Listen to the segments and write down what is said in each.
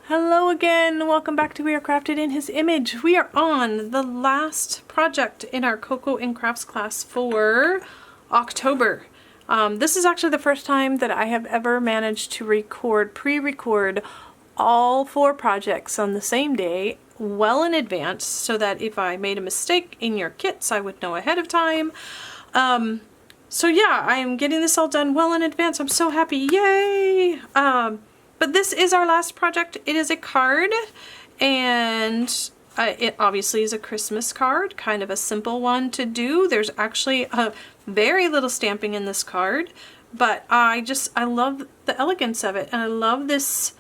Hello again, welcome back to We Are Crafted in His Image. We are on the last project in our Coco and Crafts class for October. This is actually the first time that I have ever managed to pre-record all 4 projects on the same day, well in advance, so that if I made a mistake in your kits, I would know ahead of time. So yeah, I am getting this all done well in advance. I'm so happy, yay! But this is our last project. It is a card, and it obviously is a Christmas card, kind of a simple one to do. There's actually a very little stamping in this card, but I love the elegance of it, and I love this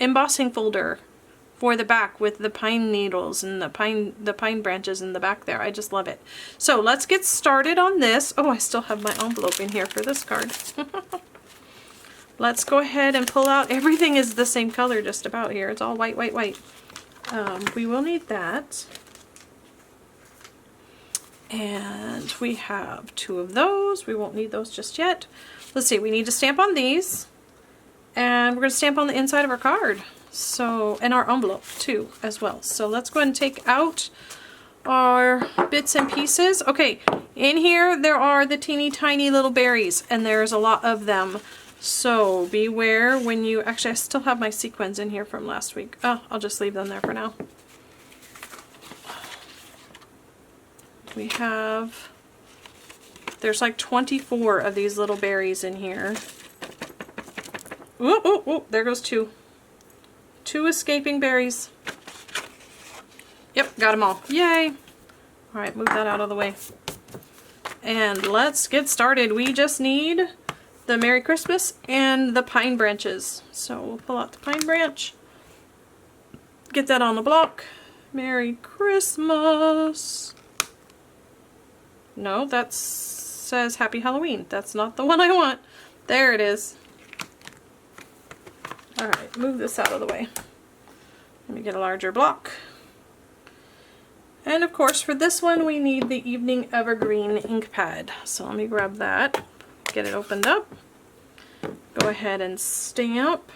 embossing folder for the back with the pine needles and the pine branches in the back there. I just love it. So let's get started on this. Oh, I still have my envelope in here for this card. Let's go ahead and pull out, everything is the same color just about here. It's all white, white, white. We will need that. And we have 2 of those. We won't need those just yet. Let's see, we need to stamp on these. And we're going to stamp on the inside of our card. So, and our envelope too, as well. So let's go ahead and take out our bits and pieces. Okay, in here there are the teeny tiny little berries, and there's a lot of them. So beware when you, actually I still have my sequins in here from last week. Oh, I'll just leave them there for now. We have, there's like 24 of these little berries in here. Ooh, ooh, ooh, there goes 2. 2 escaping berries. Yep, got them all. Yay! Alright, move that out of the way. And let's get started. We just need the Merry Christmas and the pine branches. So we'll pull out the pine branch, get that on the block. Merry Christmas. No, that says Happy Halloween. That's not the one I want. There it is. Alright, move this out of the way. Let me get a larger block. And of course for this one we need the Evening Evergreen ink pad. So let me grab that. Get it opened up, go ahead and stamp,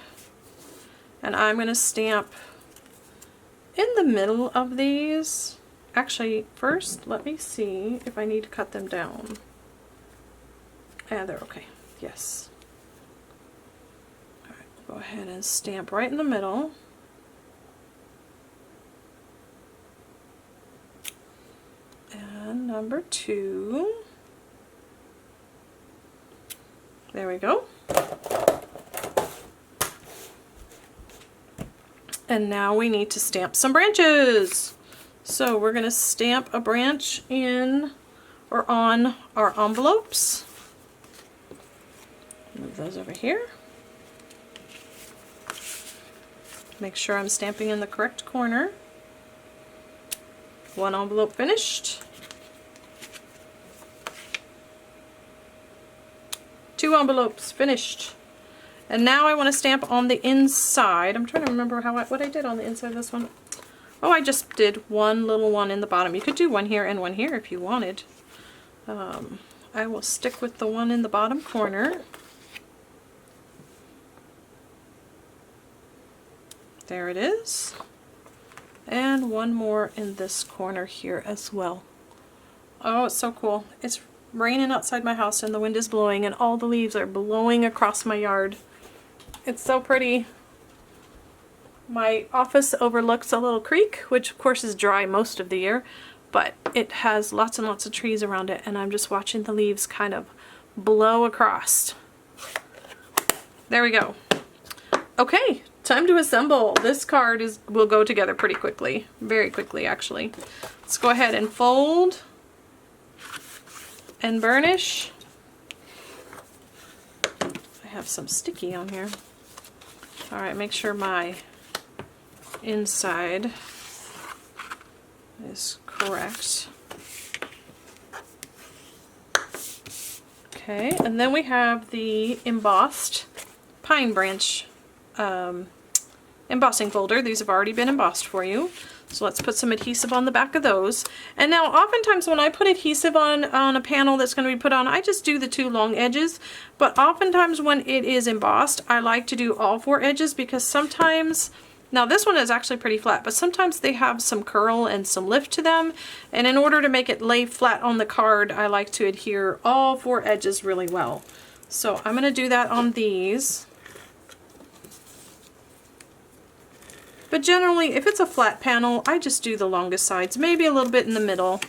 and I'm going to stamp in the middle of these. Actually, first let me see if I need to cut them down. Yeah, they're okay. Yes. Alright, go ahead and stamp right in the middle. And number 2. There we go. And now we need to stamp some branches. So we're going to stamp a branch in or on our envelopes. Move those over here. Make sure I'm stamping in the correct corner. 1 envelope finished. 2 envelopes finished. And now I want to stamp on the inside. I'm trying to remember what I did on the inside of this one. Oh, I just did 1 little one in the bottom. You could do 1 here and 1 here if you wanted. I will stick with the one in the bottom corner. There it is. And 1 more in this corner here as well. Oh, it's so cool. It's raining outside my house and the wind is blowing and all the leaves are blowing across my yard. It's so pretty. My office overlooks a little creek, which of course is dry most of the year, but it has lots and lots of trees around it, and I'm just watching the leaves kind of blow across. There we go. Okay, time to assemble. This card will go together pretty quickly, very quickly actually. Let's go ahead and fold and burnish. I have some sticky on here. Alright, make sure my inside is correct. Okay, and then we have the embossed pine branch embossing folder. These have already been embossed for you. So let's put some adhesive on the back of those. And now oftentimes when I put adhesive on a panel that's going to be put on, I just do the 2 long edges. But oftentimes when it is embossed, I like to do all 4 edges because sometimes, now this one is actually pretty flat, but sometimes they have some curl and some lift to them. And in order to make it lay flat on the card, I like to adhere all 4 edges really well. So I'm going to do that on these. But generally, if it's a flat panel, I just do the longest sides, maybe a little bit in the middle.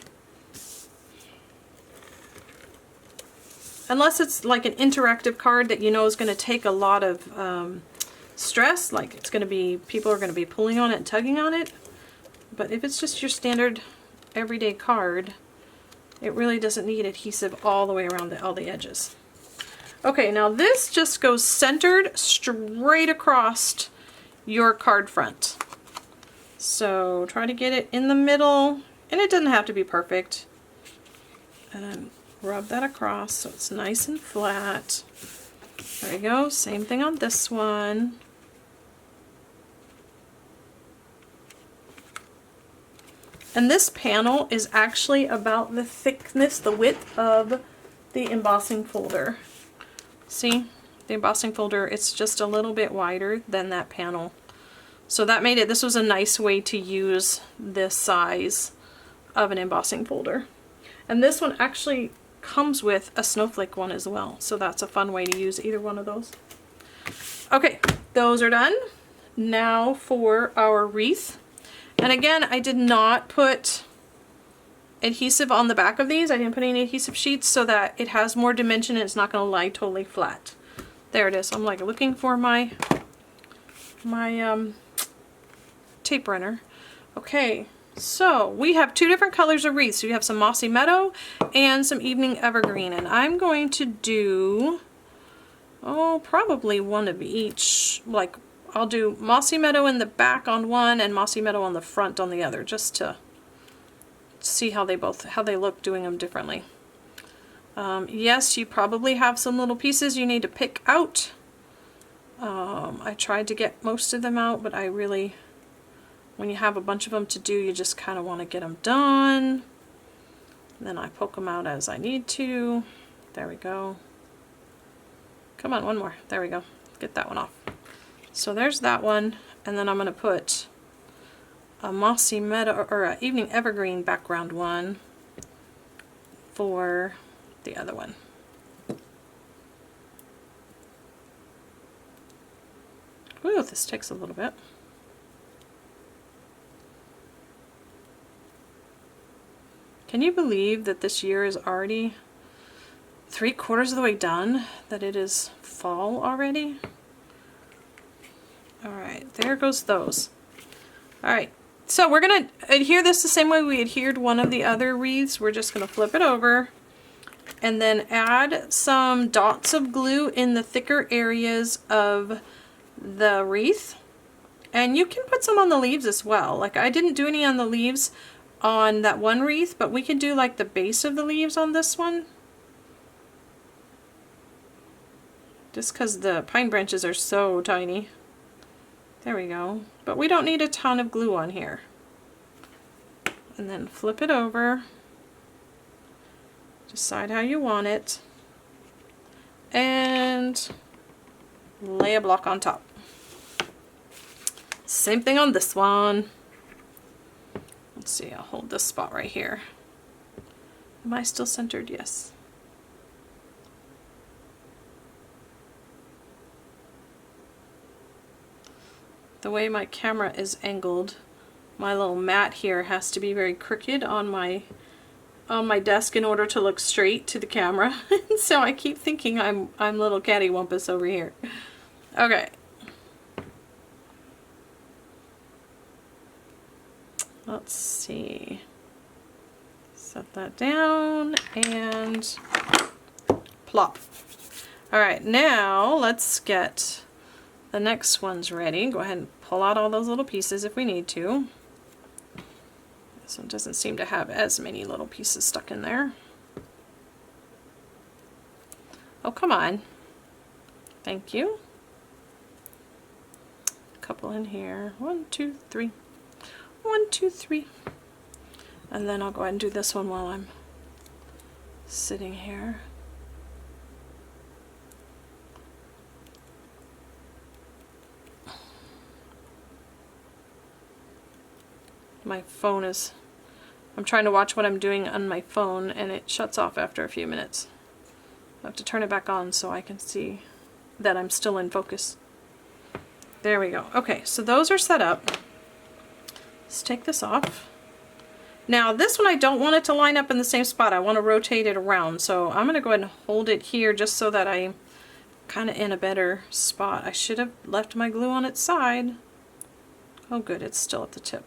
Unless it's like an interactive card that you know is going to take a lot of stress, like it's going to be, people are going to be pulling on it and tugging on it. But if it's just your standard everyday card, it really doesn't need adhesive all the way around all the edges. Okay, now this just goes centered straight across your card front. So try to get it in the middle, and it doesn't have to be perfect. And then rub that across so it's nice and flat. There you go, same thing on this one. And this panel is actually about the thickness, the width of the embossing folder. See? The embossing folder, it's just a little bit wider than that panel. So that made it, this was a nice way to use this size of an embossing folder. And this one actually comes with a snowflake one as well. So that's a fun way to use either one of those. Okay, those are done. Now for our wreath. And again, I did not put adhesive on the back of these. I didn't put any adhesive sheets so that it has more dimension and it's not going to lie totally flat. There it is. I'm like looking for my tape runner. Okay, so we have 2 different colors of wreaths. We have some Mossy Meadow and some Evening Evergreen, and I'm going to do, oh, probably one of each. Like, I'll do Mossy Meadow in the back on one and Mossy Meadow on the front on the other, just to see how they look doing them differently. Yes, you probably have some little pieces you need to pick out. I tried to get most of them out, but I really, when you have a bunch of them to do, you just kind of want to get them done. And then I poke them out as I need to. There we go. Come on, one more. There we go. Get that one off. So there's that one, and then I'm going to put a Mossy Meadow or a Evening Evergreen background one for the other one. Ooh, this takes a little bit. Can you believe that this year is already 3/4 of the way done? That it is fall already? Alright, there goes those. Alright, so we're going to adhere this the same way we adhered one of the other wreaths. We're just going to flip it over and then add some dots of glue in the thicker areas of the wreath. And you can put some on the leaves as well. Like, I didn't do any on the leaves on that one wreath, but we can do like the base of the leaves on this one. Just because the pine branches are so tiny. There we go. But we don't need a ton of glue on here. And then flip it over. Decide how you want it. And lay a block on top. Same thing on this one. Let's see, I'll hold this spot right here. Am I still centered? Yes. The way my camera is angled, my little mat here has to be very crooked on my desk in order to look straight to the camera. So I keep thinking I'm little cattywampus over here. Okay. Let's see. Set that down and plop. Alright, now let's get the next ones ready. Go ahead and pull out all those little pieces if we need to. This one doesn't seem to have as many little pieces stuck in there. Oh, come on. Thank you. A couple in here. 1, 2, 3. 1, 2, 3. And then I'll go ahead and do this one while I'm sitting here. My phone is, I'm trying to watch what I'm doing on my phone and it shuts off after a few minutes. I have to turn it back on so I can see that I'm still in focus. There we go. Okay, so those are set up. Let's take this off. Now this one I don't want it to line up in the same spot. I want to rotate it around. So I'm going to go ahead and hold it here just so that I'm kind of in a better spot. I should have left my glue on its side. Oh good, it's still at the tip.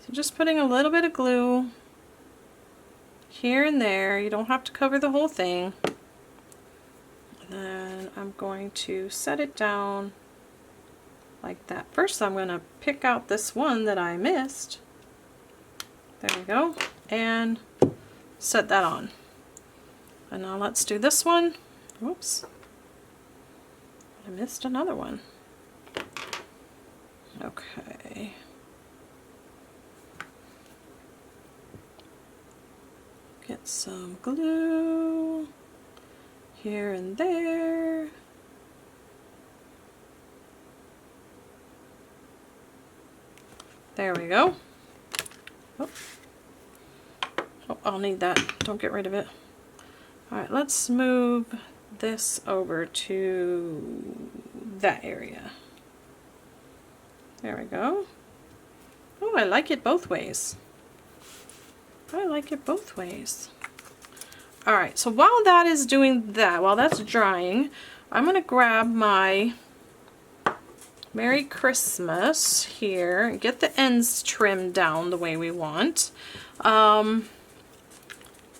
So just putting a little bit of glue here and there. You don't have to cover the whole thing. And then I'm going to set it down like that. First I'm going to pick out this one that I missed. There we go. And set that on. And now let's do this one. Whoops. I missed another one. Okay. Get some glue here and there. There we go. Oh. Oh, I'll need that. Don't get rid of it. Alright, let's move this over to that area. There we go. Oh, I like it both ways. I like it both ways. Alright, so while that is doing that, while that's drying, I'm going to grab my Merry Christmas here and get the ends trimmed down the way we want.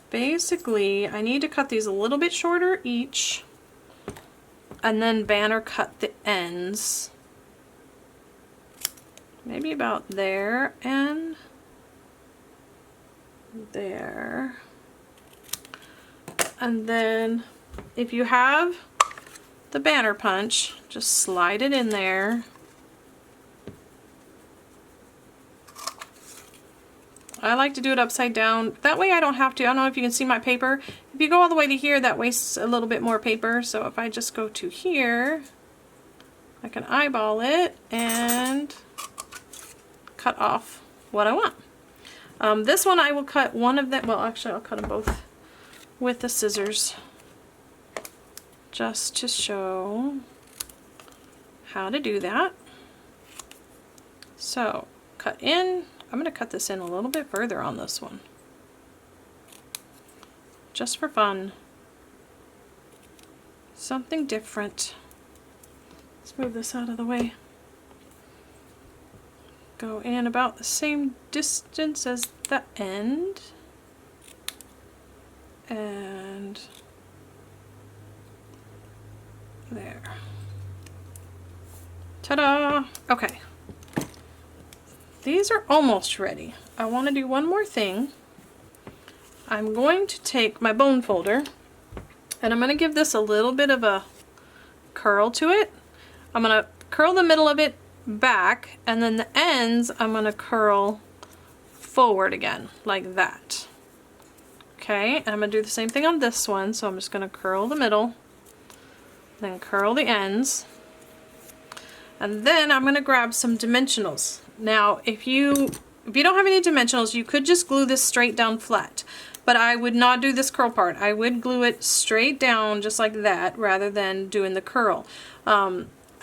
Basically, I need to cut these a little bit shorter each and then banner cut the ends. Maybe about there and there. And then if you have the banner punch, just slide it in there. I like to do it upside down. That way I don't have to, I don't know if you can see my paper. If you go all the way to here, that wastes a little bit more paper. So if I just go to here, I can eyeball it and cut off what I want. This one I will cut one of them, well actually I'll cut them both with the scissors just to show how to do that. So cut in, I'm going to cut this in a little bit further on this one just for fun, something different. Let's move this out of the way. Go in about the same distance as the end and there. Ta-da! Okay. These are almost ready. I want to do one more thing. I'm going to take my bone folder and I'm going to give this a little bit of a curl to it. I'm going to curl the middle of it back and then the ends I'm going to curl forward again like that. Okay, and I'm going to do the same thing on this one, so I'm just going to curl the middle, then curl the ends, and then I'm going to grab some dimensionals. Now if you don't have any dimensionals, you could just glue this straight down flat, but I would not do this curl part. I would glue it straight down just like that rather than doing the curl.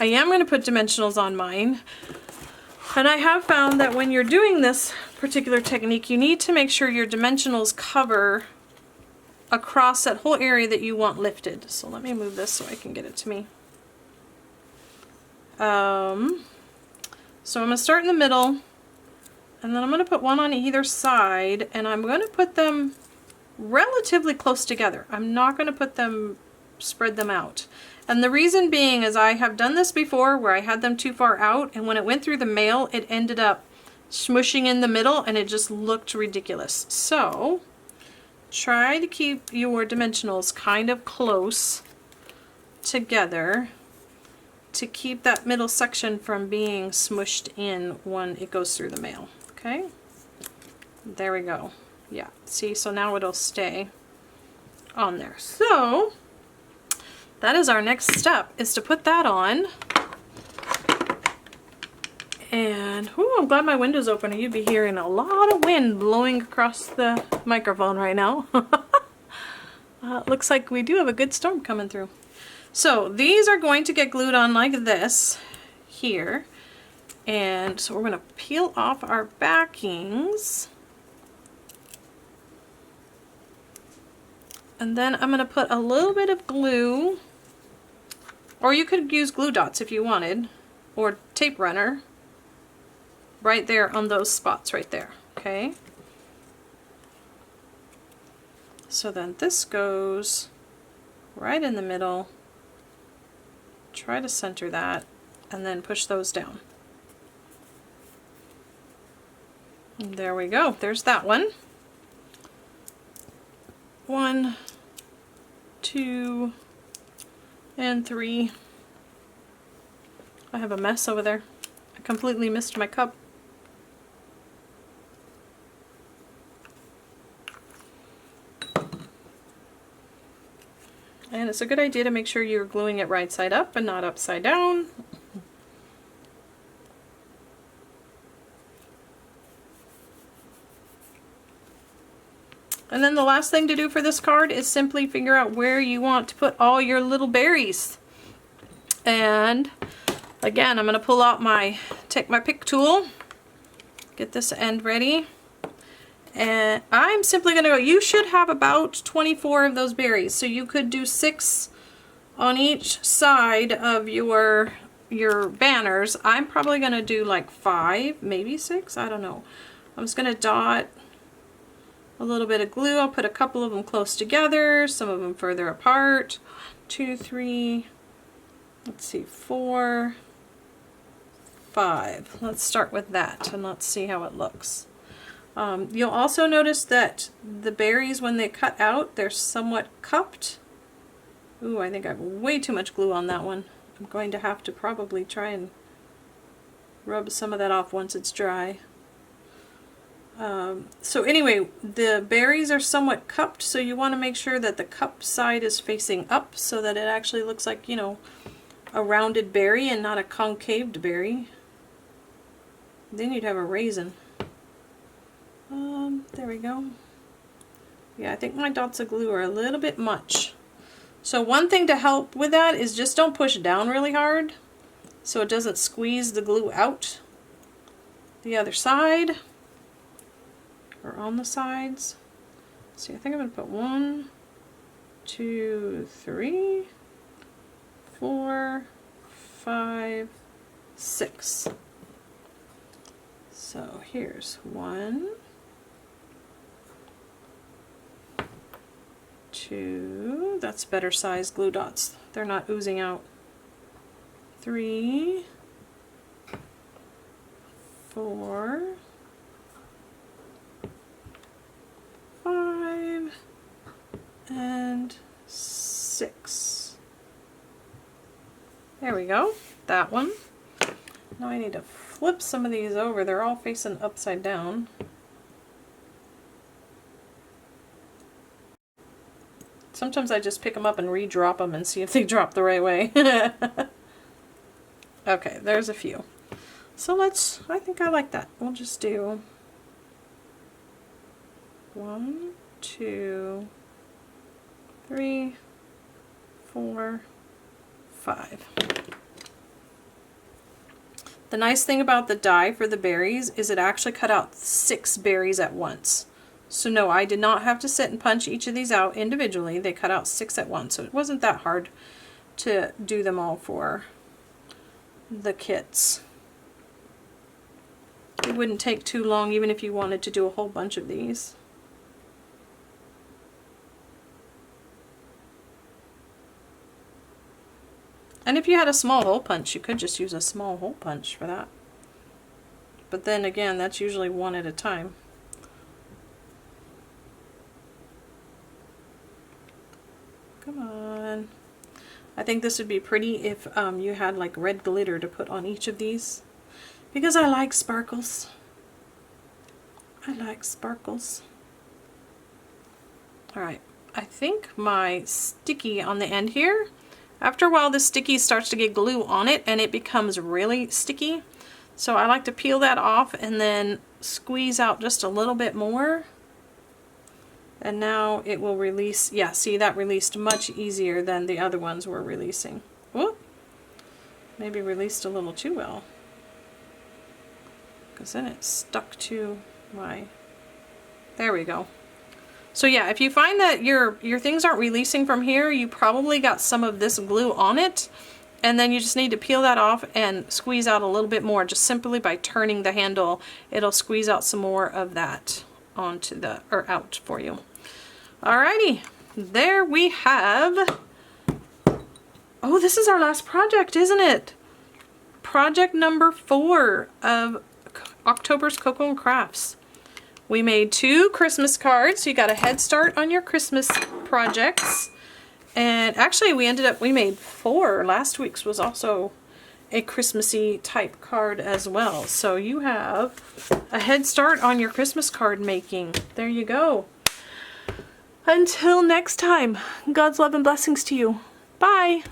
I am going to put dimensionals on mine, and I have found that when you're doing this particular technique, you need to make sure your dimensionals cover across that whole area that you want lifted. So let me move this so I can get it to me. So I'm going to start in the middle, and then I'm going to put one on either side, and I'm going to put them relatively close together. I'm not going to put them, spread them out. And the reason being is I have done this before where I had them too far out, and when it went through the mail, it ended up smushing in the middle and it just looked ridiculous. So try to keep your dimensionals kind of close together to keep that middle section from being smushed in when it goes through the mail. Okay, there we go. Yeah, see, so now it'll stay on there. So that is our next step, is to put that on. And whoo, I'm glad my window's open, or you'd be hearing a lot of wind blowing across the microphone right now. Looks like we do have a good storm coming through. So these are going to get glued on like this here. And so we're going to peel off our backings. And then I'm going to put a little bit of glue, or you could use glue dots if you wanted, or tape runner, right there on those spots right there, okay? So then this goes right in the middle. Try to center that, and then push those down. And there we go. There's that one. 1, 2, and 3. I have a mess over there. I completely missed my cup. And it's a good idea to make sure you're gluing it right side up and not upside down. And then the last thing to do for this card is simply figure out where you want to put all your little berries. And again, I'm going to pull out take my pick tool, get this end ready. And I'm simply going to go, you should have about 24 of those berries. So you could do 6 on each side of your banners. I'm probably going to do like 5, maybe 6, I don't know. I'm just going to dot a little bit of glue. I'll put a couple of them close together, some of them further apart. 2, 3, let's see, 4, 5. Let's start with that and let's see how it looks. You'll also notice that the berries, when they cut out, they're somewhat cupped. Ooh, I think I have way too much glue on that one. I'm going to have to probably try and rub some of that off once it's dry. So anyway, the berries are somewhat cupped, so you want to make sure that the cup side is facing up so that it actually looks like, you know, a rounded berry and not a concaved berry. Then you'd have a raisin. There we go. Yeah, I think my dots of glue are a little bit much. So one thing to help with that is just don't push down really hard so it doesn't squeeze the glue out. The other side, or on the sides. See, I think I'm going to put 1, 2, 3, 4, 5, 6. So here's 1, 2, that's better size glue dots. They're not oozing out. 3, 4, 5, and 6. There we go. That one. Now I need to flip some of these over. They're all facing upside down. Sometimes I just pick them up and re-drop them and see if they drop the right way. Okay, there's a few. So I think I like that. We'll just do 1, 2, 3, 4, 5. The nice thing about the die for the berries is it actually cut out 6 berries at once. So no, I did not have to sit and punch each of these out individually. They cut out 6 at once, so it wasn't that hard to do them all for the kits. It wouldn't take too long even if you wanted to do a whole bunch of these. And if you had a small hole punch, you could just use a small hole punch for that. But then again, that's usually one at a time. Come on. I think this would be pretty if you had like red glitter to put on each of these, because I like sparkles. I like sparkles. Alright, I think my sticky on the end here, after a while the sticky starts to get glue on it and it becomes really sticky. So I like to peel that off and then squeeze out just a little bit more. And now it will release. Yeah, see, that released much easier than the other ones were releasing. Whoop! Maybe released a little too well, because then it stuck to my... There we go. So yeah, if you find that your things aren't releasing from here, you probably got some of this glue on it, and then you just need to peel that off and squeeze out a little bit more. Just simply by turning the handle, it'll squeeze out some more of that onto the, or out for you. Alrighty, there we have... Oh, this is our last project, isn't it? Project number 4 of October's Coco and Crafts. We made 2 Christmas cards, so you got a head start on your Christmas projects. And actually we made 4. Last week's was also a Christmassy type card as well. So you have a head start on your Christmas card making. There you go. Until next time, God's love and blessings to you. Bye.